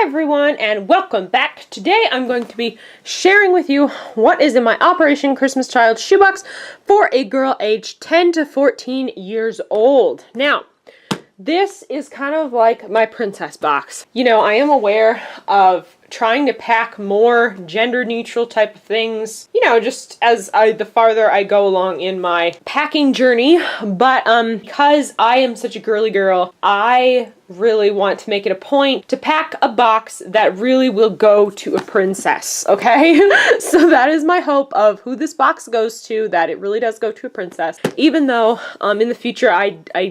everyone, and welcome back. Today I'm going to be sharing with you what is in my Operation Christmas Child Shoebox for a girl aged 10 to 14 years old. Now, this is kind of like my princess box. You know, I am aware of trying to pack more gender neutral type of things, you know, just as the farther I go along in my packing journey. But because I am such a girly girl, I really want to make it a point to pack a box that really will go to a princess, okay? So that is my hope of who this box goes to, that it really does go to a princess. Even though in the future I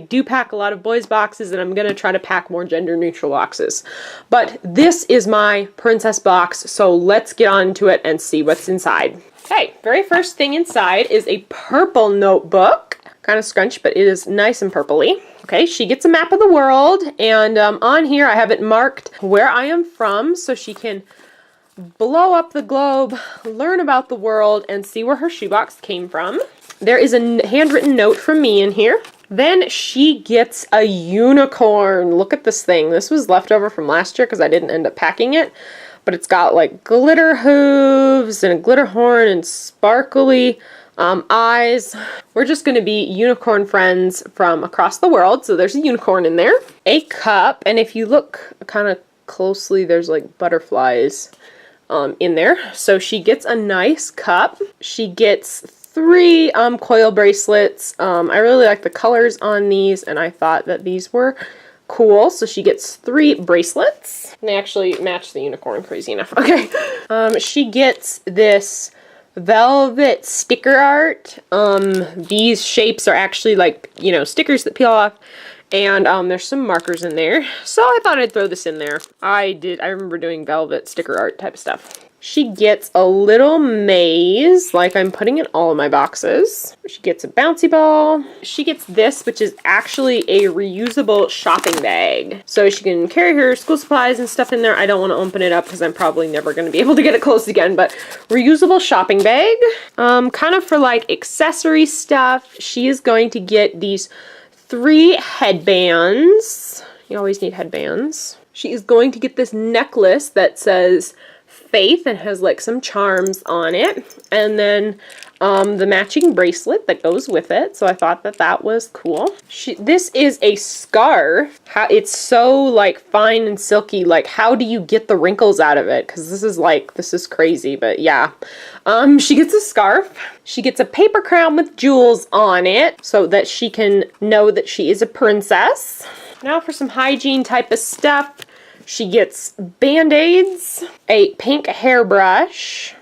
do pack a lot of boys boxes, and I'm gonna try to pack more gender neutral boxes. But this is my princess box, so let's get on to it and see what's inside. Okay, very first thing inside is a purple notebook. Kind of scrunched, but it is nice and purpley. Okay, she gets a map of the world, and on here I have it marked where I am from, so she can blow up the globe, learn about the world, and see where her shoebox came from. There is a handwritten note from me in here. Then she gets a unicorn. Look at this thing. This was left over from last year because I didn't end up packing it. But it's got like glitter hooves and a glitter horn and sparkly eyes. We're just going to be unicorn friends from across the world. So there's a unicorn in there. A cup. And if you look kind of closely, there's like butterflies in there. So she gets a nice cup. She gets 3 coil bracelets. I really like the colors on these, and I thought that these were cool. So she gets 3 bracelets. And they actually match the unicorn, crazy enough. Okay. She gets this velvet sticker art. These shapes are actually like, you know, stickers that peel off. And there's some markers in there. So I thought I'd throw this in there. I remember doing velvet sticker art type of stuff. She gets a little maze, like I'm putting in all of my boxes. She gets a bouncy ball. She gets this, which is actually a reusable shopping bag. So she can carry her school supplies and stuff in there. I don't want to open it up because I'm probably never going to be able to get it closed again, but reusable shopping bag. Kind of for like accessory stuff. She is going to get these 3 headbands. You always need headbands. She is going to get this necklace that says Faith and has like some charms on it, and then the matching bracelet that goes with it. So I thought that that was cool. This is a scarf. It's so like fine and silky. Like, how do you get the wrinkles out of it? Because this is crazy, but yeah. She gets a scarf. She gets a paper crown with jewels on it so that she can know that she is a princess. Now for some hygiene type of stuff. She gets Band-Aids, a pink hairbrush.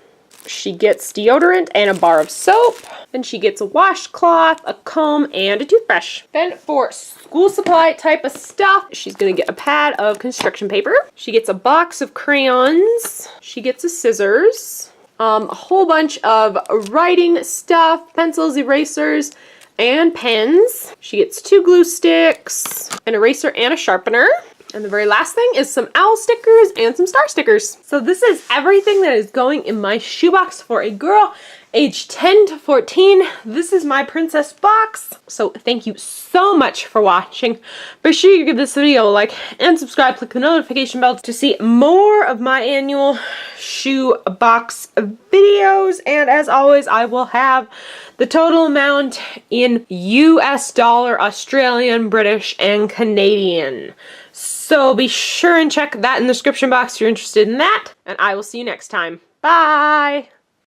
She gets deodorant and a bar of soap. Then she gets a washcloth, a comb, and a toothbrush. Then for school supply type of stuff, she's going to get a pad of construction paper. She gets a box of crayons. She gets a scissors, a whole bunch of writing stuff, pencils, erasers, and pens. She gets 2 glue sticks, an eraser, and a sharpener. And the very last thing is some owl stickers and some star stickers. So this is everything that is going in my shoebox for a girl aged 10 to 14. This is my princess box. So thank you so much for watching. Be sure you give this video a like and subscribe. Click the notification bell to see more of my annual shoe box videos. And as always, I will have the total amount in US dollar, Australian, British, and Canadian. So be sure and check that in the description box if you're interested in that. And I will see you next time. Bye!